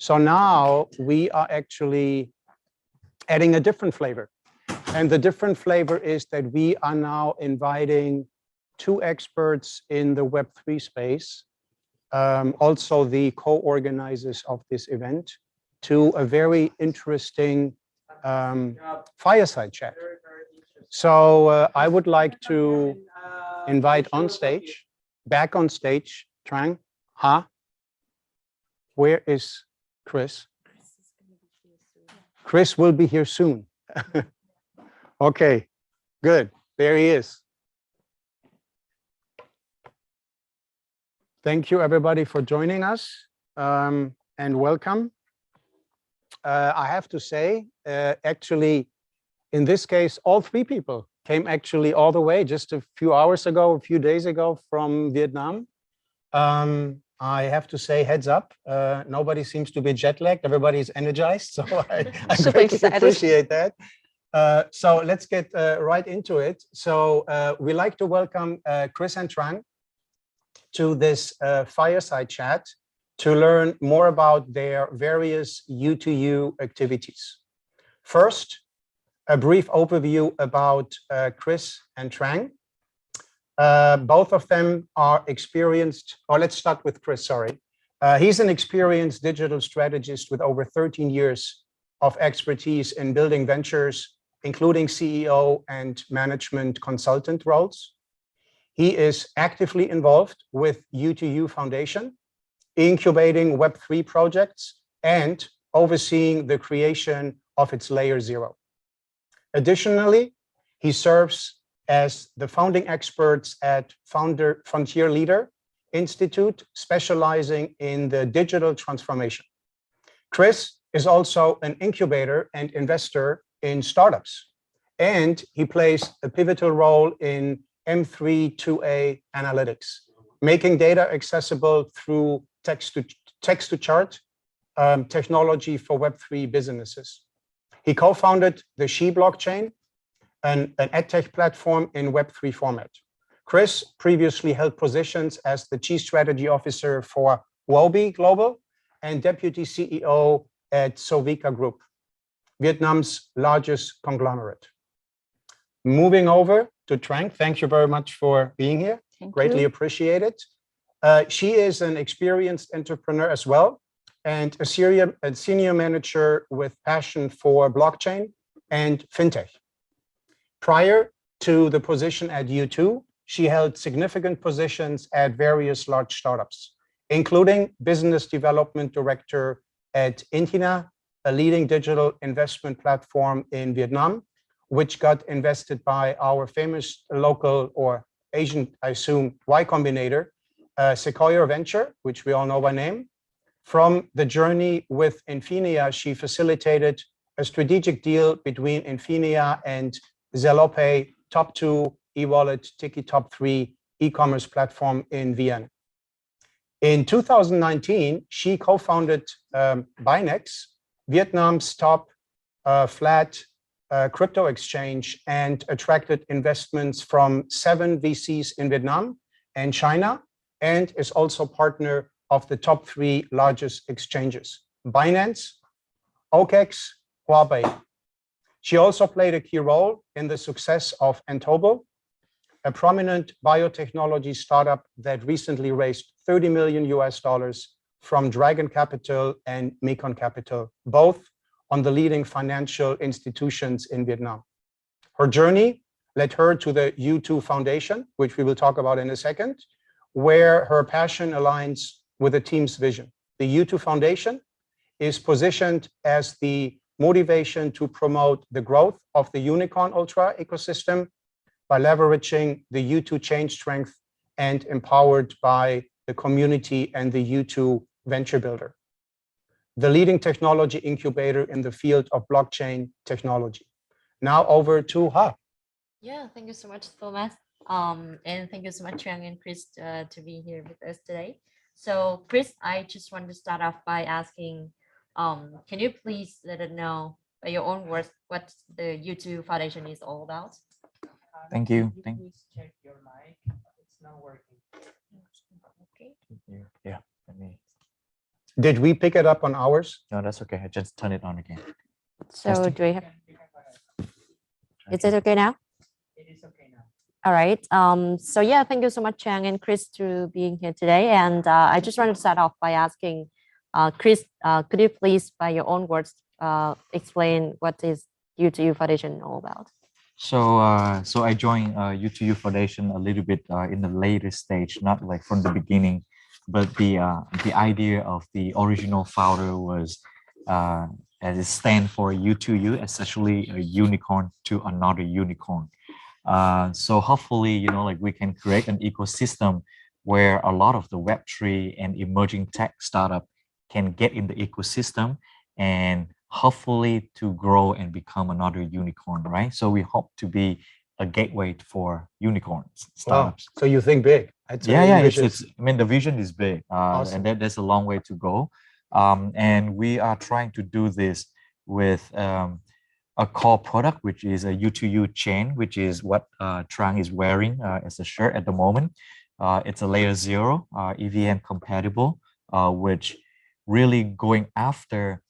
So now we are actually adding a different flavor. And the different flavor is that we are now inviting two experts in the Web3 space, also the co-organizers of this event, to a very interesting fireside chat. So I would like to invite on stage, back on stage, Trang. Where is Cris? Cris will be here soon. Okay, good. There he is. Thank you, everybody, for joining us, and welcome. I have to say, actually, in this case, all three people came actually all the way just a few hours ago, a few days ago from Vietnam. I have to say, heads up, nobody seems to be jet lagged. Everybody's energized, so I greatly appreciate that. So let's get right into it. So we like to welcome Cris and Trang to this fireside chat to learn more about their various U2U activities. First, a brief overview about Cris and Trang. Both of them are experienced, or let's start with Cris, sorry. He's an experienced digital strategist with over 13 years of expertise in building ventures, including CEO and management consultant roles. He is actively involved with U2U Foundation, incubating Web3 projects and overseeing the creation of its Layer 0. Additionally, he serves as the founding experts at Frontier Leader Institute, specializing in the digital transformation. Cris is also an incubator and investor in startups, and he plays a pivotal role in M3-2A analytics, making data accessible through text-to-chart technology for Web3 businesses. He co-founded the 𝐒𝐮𝐬𝐲 blockchain, an edtech platform in Web3 format. Cris previously held positions as the Chief Strategy Officer for Huobi Global and Deputy CEO at 𝐒𝐮𝐬𝐲𝐝 Group, Vietnam's largest conglomerate. Moving over to Trang, thank you very much for being here. Greatly appreciate it. She is an experienced entrepreneur as well, and a senior manager with passion for blockchain and fintech. Prior to the position at U2, she held significant positions at various large startups, including business development director at 𝐼𝐸𝐻, a leading digital investment platform in Vietnam, which got invested by our famous local or Asian, I assume, Y Combinator, Sequoia Venture, which we all know by name. From the journey with Infinia, she facilitated a strategic deal between Infinia and Zalopay, top 2 e-wallet, Tiki top 3 e-commerce platform in Vienna. In 2019, she co-founded Binex, Vietnam's top flat crypto exchange, and attracted investments from 7 VCs in Vietnam and China, and is also partner of the top 3 largest exchanges, Binance, OKX, Huobi. She also played a key role in the success of Entobo, a prominent biotechnology startup that recently raised $30 million from Dragon Capital and Mekong Capital, both on the leading financial institutions in Vietnam. Her journey led her to the U2 Foundation, which we will talk about in a second, where her passion aligns with the team's vision. The U2 Foundation is positioned as the motivation to promote the growth of the unicorn ultra ecosystem by leveraging the U2 chain strength and empowered by the community and the U2 venture builder, the leading technology incubator in the field of blockchain technology. Now over to Ha. Yeah, thank you so much, Thomas. And thank you so much, Trang and Cris, to be here with us today. So Cris, I just want to start off by asking, can you please let us know by your own words what the U2 Foundation is all about? Thank you. Please check your mic. It's not working. Okay. Yeah, let me. Did we pick it up on ours? No, that's okay. I just turn it on again. So Testing. do we have? Is it okay now? It is okay now. All right. So yeah, thank you so much, Trang and Chris, to being here today. And I just wanted to start off by asking, Chris, could you please, by your own words, explain what is U2U Foundation all about? So I joined U2U Foundation a little bit in the later stage, not like from the beginning, but the idea of the original founder was as it stands for U2U, essentially a unicorn to another unicorn. So hopefully, like we can create an ecosystem where a lot of the Web3 and emerging tech startup can get in the ecosystem and hopefully to grow and become another unicorn, right? So we hope to be a gateway for unicorns startups. Wow. So you think big? Yeah, it's I mean, the vision is big, Awesome. and there's a long way to go. And we are trying to do this with a core product, which is a U2U chain, which is what Trang is wearing as a shirt at the moment. It's a layer 0, EVM compatible, which really going after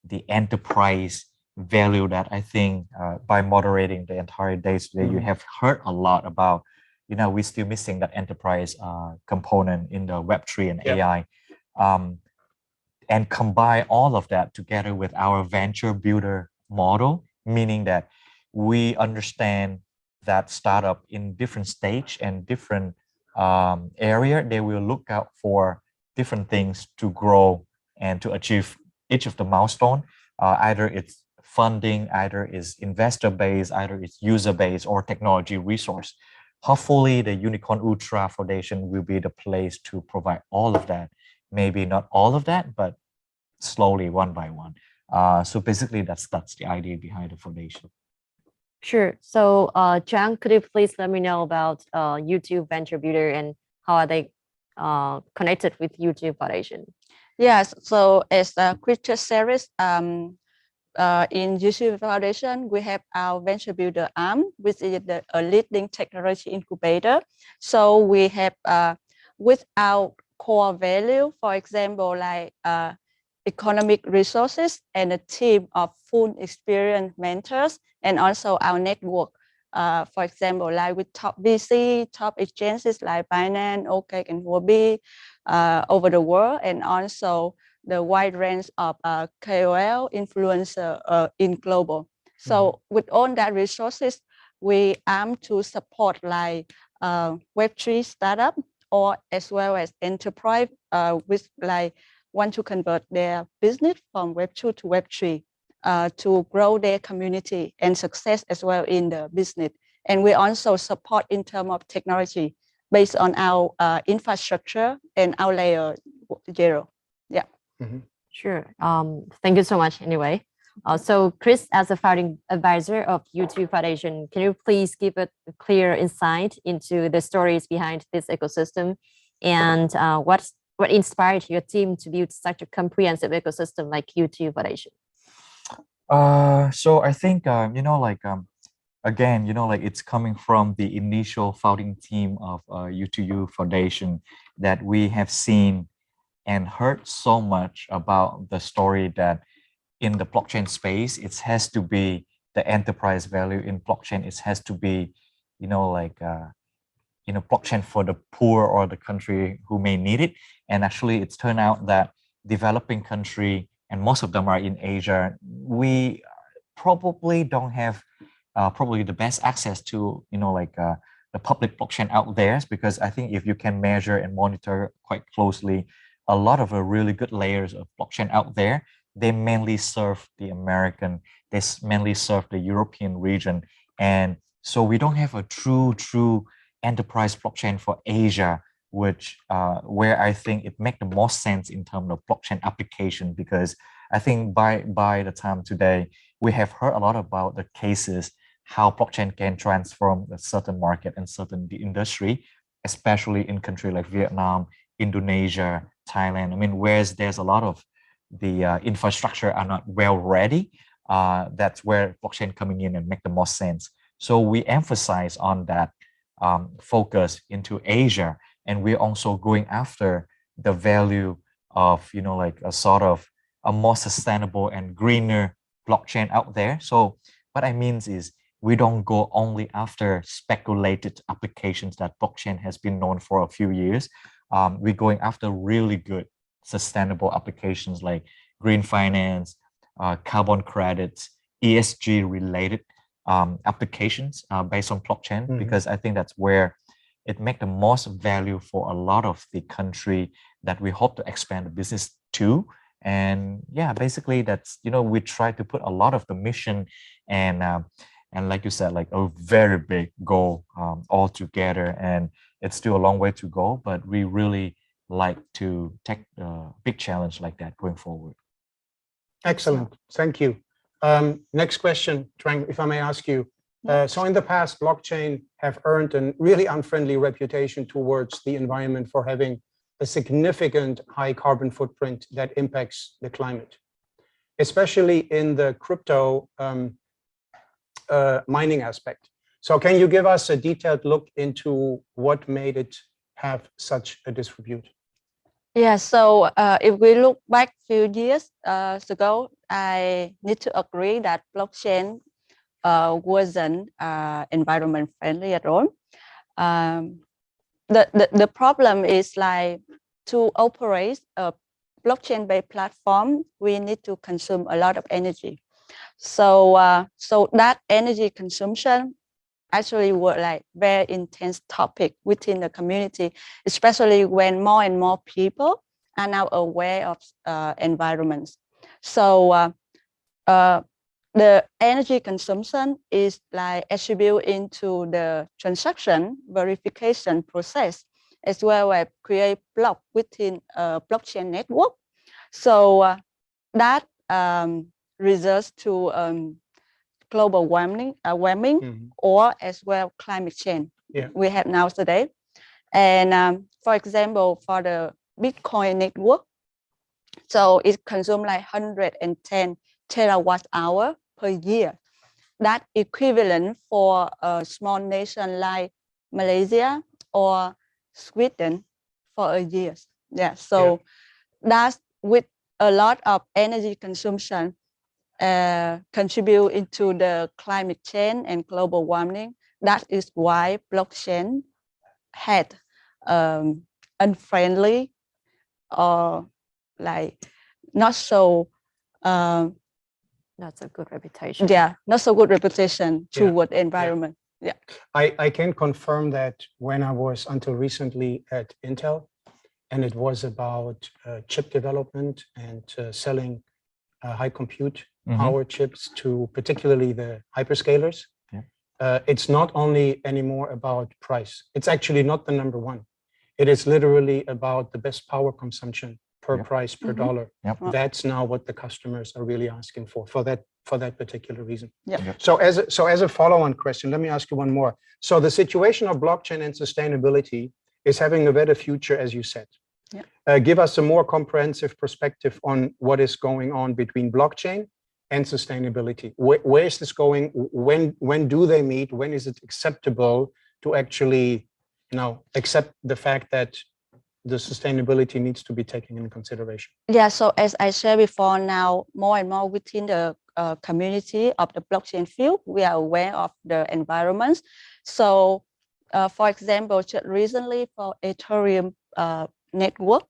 the enterprise value that I think by moderating the entire day today, you have heard a lot about, we're still missing that enterprise component in the Web3 and AI. And combine all of that together with our venture builder model, meaning that we understand that startup in different stage and different area, they will look out for different things to grow and to achieve each of the milestone. Either it's funding, either it's investor base, either it's user base or technology resource. Hopefully the Unicorn Ultra Foundation will be the place to provide all of that. Maybe not all of that, but slowly one by one. So basically that's the idea behind the foundation. Sure. So Trang, could you please let me know about U2U Venture Builder and how are they connected with U2U Foundation? Yes, so as Chris just said, in U2U Foundation, we have our venture builder arm, which is a leading technology incubator. So we have with our core value, for example, like economic resources and a team of full experienced mentors, and also our network. For example, like with top VC, top exchanges like Binance, 𝐒𝐿, and Huobi over the world, and also the wide range of KOL influencer in global. So with all that resources, we aim to support like Web3 startup or as well as enterprise with like want to convert their business from Web2 to Web3 to grow their community and success as well in the business. And we also support in terms of technology based on our infrastructure and our layer 0. Yeah. Sure. Thank you so much anyway. So Chris, as a founding advisor of U2U Foundation, can you please give a clear insight into the stories behind this ecosystem and what inspired your team to build such a comprehensive ecosystem like U2U Foundation? So I think, again, it's coming from the initial founding team of U2U Foundation that we have seen and heard so much about the story that in the blockchain space, it has to be the enterprise value in blockchain. It has to be, blockchain for the poor or the country who may need it. And actually, it's turned out that developing country, and most of them are in Asia, we probably don't have probably the best access to, the public blockchain out there, because I think if you can measure and monitor quite closely, a lot of really good layers of blockchain out there, they mainly serve the American, they mainly serve the European region. And so we don't have a true enterprise blockchain for Asia, which where I think it makes the most sense in terms of blockchain application, because I think by the time today, we have heard a lot about the cases, how blockchain can transform a certain market and certain industry, especially in countries like Vietnam, Indonesia, Thailand. I mean, whereas there's a lot of the infrastructure are not well ready, that's where blockchain coming in and make the most sense. So we emphasize on that focus into Asia, and we're also going after the value of, you know, like a sort of a more sustainable and greener blockchain out there. So what I mean is we don't go only after speculated applications that blockchain has been known for a few years. We're going after really good sustainable applications like green finance, carbon credits, ESG related applications based on blockchain, because I think that's where it makes the most value for a lot of the country that we hope to expand the business to. And yeah, basically that's, you know, we try to put a lot of the mission and like you said, like a very big goal all together. And it's still a long way to go, but we really like to take a big challenge like that going forward. Excellent, thank you. Next question, Trang, if I may ask you. So in the past, blockchain have earned a really unfriendly reputation towards the environment for having a significant high carbon footprint that impacts the climate, especially in the crypto mining aspect. So can you give us a detailed look into what made it have such a disrepute? Yeah, so if we look back few years ago, I need to agree that blockchain wasn't environment friendly at all. The problem is like to operate a blockchain-based platform, we need to consume a lot of energy. So so that energy consumption actually were like very intense topic within the community, especially when more and more people are now aware of environments. So the energy consumption is like attributed into the transaction verification process, as well as create block within a blockchain network. So that results to global warming or as well climate change we have now today. And for example, for the Bitcoin network, so it consumes like 110 terawatt hour per year. That equivalent for a small nation like Malaysia or Sweden for a year. Yeah, so that's with a lot of energy consumption contribute into the climate change and global warming. That is why blockchain had unfriendly or like not so not so good reputation. Yeah, not so good reputation toward the environment. Yeah. I can confirm that when I was until recently at Intel, and it was about chip development and selling high compute power chips to particularly the hyperscalers. It's not only anymore about price. It's actually not the number one. It is literally about the best power consumption per price per dollar. That's now what the customers are really asking for that particular reason. So as a follow-on question, let me ask you one more. So the situation of blockchain and sustainability is having a better future, as you said. Give us a more comprehensive perspective on what is going on between blockchain and sustainability. Where is this going? When do they meet? When is it acceptable to actually, you know, accept the fact that the sustainability needs to be taken into consideration? Yeah, so as I said before, now more and more within the community of the blockchain field, we are aware of the environments. So for example, just recently for Ethereum network,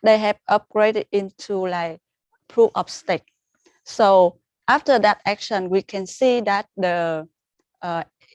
they have upgraded into like proof of stake. So after that action, we can see that the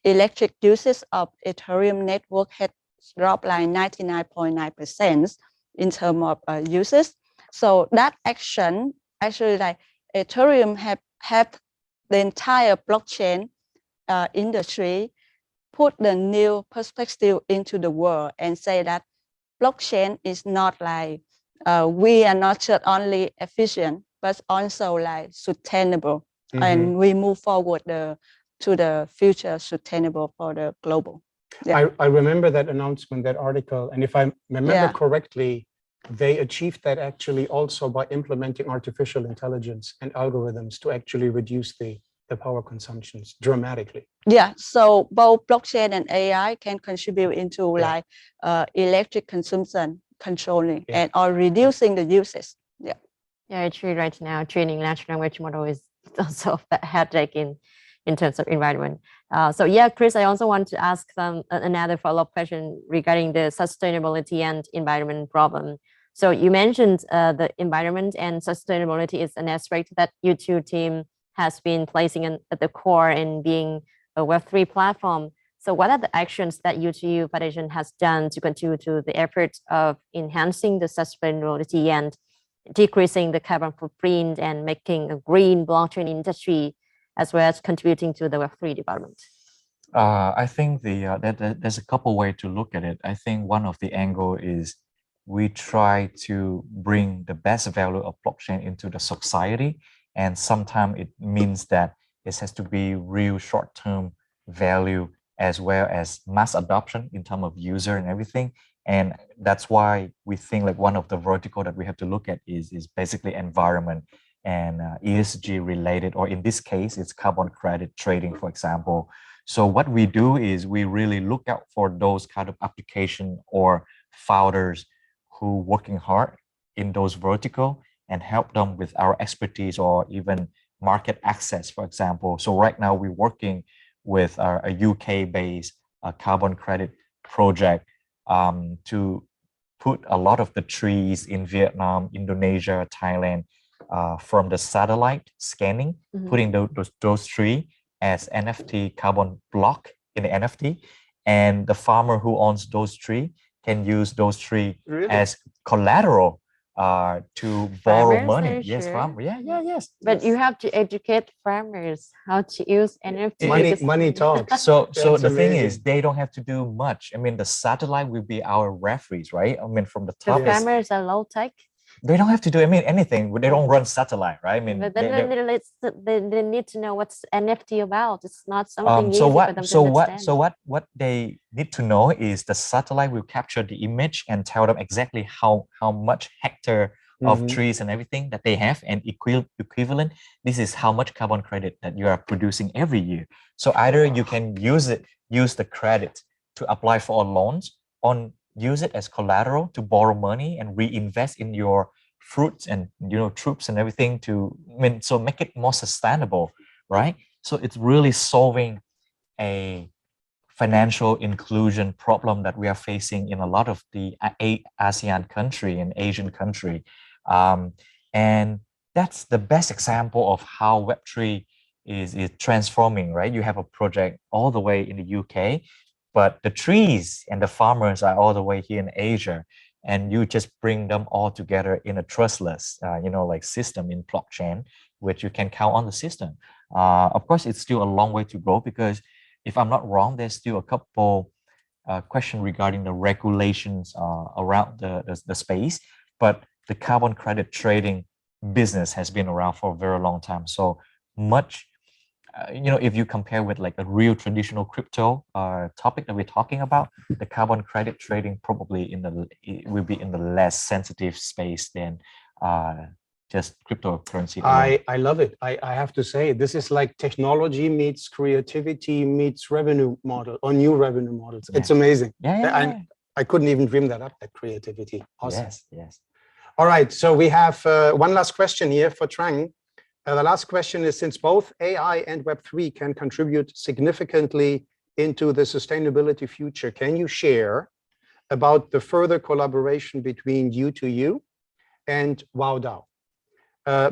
electric usage of Ethereum network had dropped like 99.9% in terms of uses. So that action actually like Ethereum have the entire blockchain industry put the new perspective into the world and say that blockchain is not like we are not just only efficient but also like sustainable, and we move forward to the future sustainable for the global. I remember that announcement, that article, and if I remember correctly, they achieved that actually also by implementing artificial intelligence and algorithms to actually reduce the power consumptions dramatically. Yeah, so both blockchain and AI can contribute into like electric consumption controlling Yeah. and or reducing the usage. Yeah. Yeah, actually, right now, training large language model is also a headache in terms of environment. So yeah, Chris, I also want to ask another follow-up question regarding the sustainability and environment problem. So you mentioned the environment and sustainability is an aspect that U2 team has been placing at the core in being a Web3 platform. So what are the actions that U2U Foundation has done to contribute to the efforts of enhancing the sustainability and decreasing the carbon footprint and making a green blockchain industry, as well as contributing to the Web3 development? I think there's a couple ways to look at it. I think one of the angle is we try to bring the best value of blockchain into the society, and sometimes it means that it has to be real short-term value as well as mass adoption in terms of user and everything. And that's why we think like one of the vertical that we have to look at is basically environment and ESG related, or in this case, it's carbon credit trading, for example. So what we do is we really look out for those kind of application or founders who working hard in those vertical and help them with our expertise or even market access, for example. So right now we're working with a UK-based carbon credit project to put a lot of the trees in Vietnam, Indonesia, Thailand from the satellite scanning, putting those trees as NFT carbon block in the NFT, and the farmer who owns those trees can use those trees as collateral to borrow money. Yes, sure. farmer. Yes. But you have to educate farmers how to use NFT. Money talks. So the thing amazing. is, they don't have to do much. I mean, the satellite will be our referees, right? I mean, from the The top, farmers are low tech. they don't have to do anything. They don't run satellite, right? I mean, But then they need to know what's NFT about. It's not something easy so for them to understand. what they need to know is the satellite will capture the image and tell them exactly how much hectare of trees and everything that they have, and equivalent, this is how much carbon credit that you are producing every year. So either you can use the credit to apply for loans, or use it as collateral to borrow money and reinvest in your fruits and troops and everything so make it more sustainable, right? So it's really solving a financial inclusion problem that we are facing in a lot of the ASEAN country and Asian country. And that's the best example of how Web3 is transforming, right? You have a project all the way in the UK, but the trees and the farmers are all the way here in Asia, and you just bring them all together in a trustless, like system in blockchain, which you can count on the system. Of course, it's still a long way to go, because if I'm not wrong, there's still a couple questions regarding the regulations around the space, but the carbon credit trading business has been around for a very long time. So much, if you compare with like a real traditional crypto topic that we're talking about, the carbon credit trading probably will be in the less sensitive space than just cryptocurrency. I love it. I have to say, this is like technology meets creativity meets revenue model or new revenue models. It's amazing. Yeah. I couldn't even dream that up, that creativity. Awesome. Yes. All right, so we have one last question here for Trang. The last question is, since both AI and Web3 can contribute significantly into the sustainability future, can you share about the further collaboration between U2U and 𝐻𝐻𝐻𝐷AO,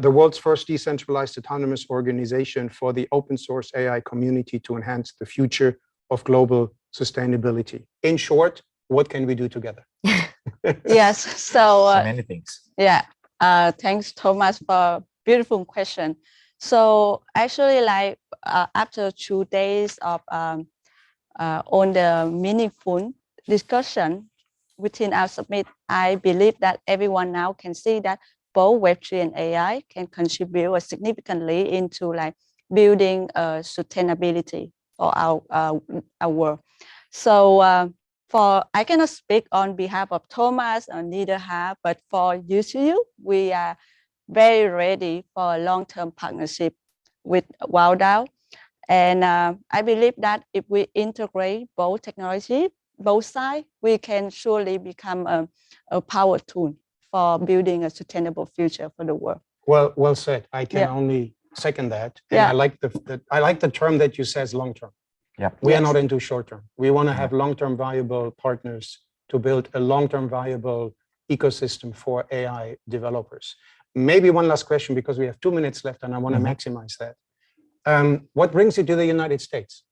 the world's first decentralized autonomous organization for the open source AI community to enhance the future of global sustainability? In short, what can we do together? Yes, so many things. Yeah, thanks, Thomas, for beautiful question. So actually, like after 2 days of on the meaningful discussion within our summit, I believe that everyone now can see that both Web3 and AI can contribute significantly into like building sustainability for our world. So I cannot speak on behalf of Thomas or neither have, but for U2U, we are very ready for a long-term partnership with 𝐻𝐻𝐻𝐷AO. And I believe that if we integrate both technology, both sides, we can surely become a power tool for building a sustainable future for the world. Well said. I can only second that. And Yeah. I like the term that you says long term. Yeah. We are Yes. not into short term. We want to have long-term viable partners to build a long-term viable ecosystem for AI developers. Maybe one last question, because we have 2 minutes left and I want to maximize that. What brings you to the United States?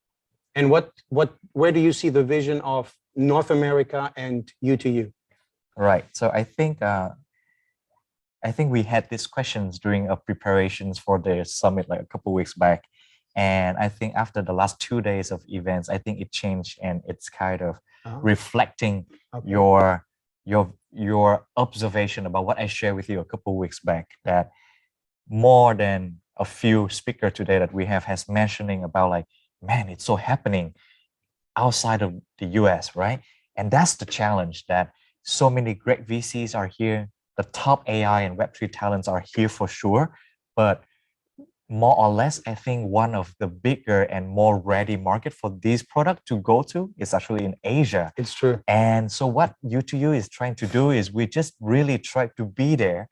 And where do you see the vision of North America and U2U? Right. So I think we had these questions during our preparations for the summit like a couple of weeks back. And I think after the last 2 days of events, I think it changed, and it's kind of reflecting your observation about what I shared with you a couple of weeks back, that more than a few speakers today that we have has mentioning about like, man, it's so happening outside of the US, right? And that's the challenge, that so many great VCs are here. The top AI and Web3 talents are here for sure, but more or less, I think one of the bigger and more ready market for this product to go to is actually in Asia. It's true. And so what U2U is trying to do is we just really try to be there,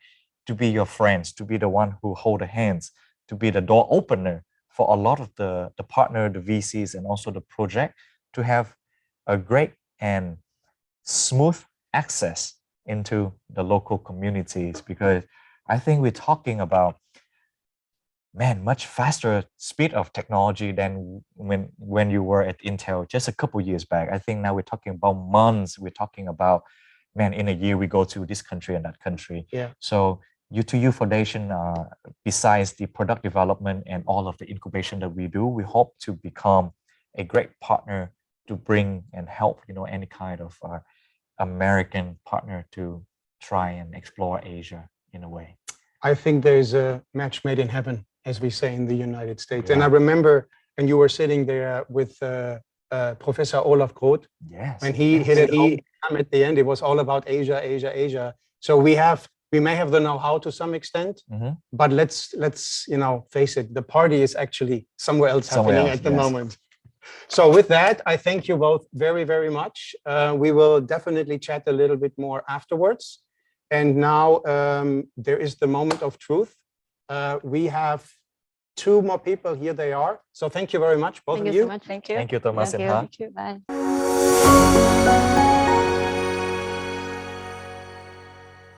to be your friends, to be the one who hold the hands, to be the door opener for a lot of the partner, the VCs, and also the project to have a great and smooth access into the local communities. Because I think we're talking about, man, much faster speed of technology than when you were at Intel just a couple years back. I think now we're talking about months. We're talking about, man, in a year we go to this country and that country. Yeah. So U2U Foundation, besides the product development and all of the incubation that we do, we hope to become a great partner to bring and help, any kind of American partner to try and explore Asia in a way. I think there's a match made in heaven, as we say in the United States. Yeah. And I remember when you were sitting there with Professor Olaf Groth, Yes. when he hit it home at the end, it was all about Asia, Asia, Asia. So we may have the know-how to some extent, but let's face it, the party is actually somewhere else happening at the moment. So with that, I thank you both very, very much. We will definitely chat a little bit more afterwards. And now there is the moment of truth. We have 2 more people. Here they are. So thank you very much, both of you. Thank you so much. Thank you. Thank you, Thomas and Han. Thank you. Bye.